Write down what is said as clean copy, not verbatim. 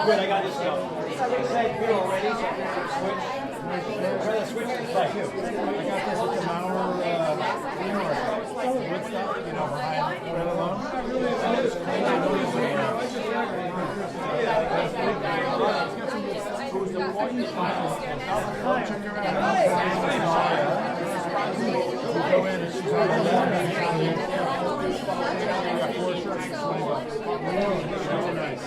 Good, I got this stuff. Say good already. Switch. Try to switch to back. I got this at the Mauer, Woodstock, behind Red Alone. Check her out. Go in and she's on the got 4 shirts for $20. So nice.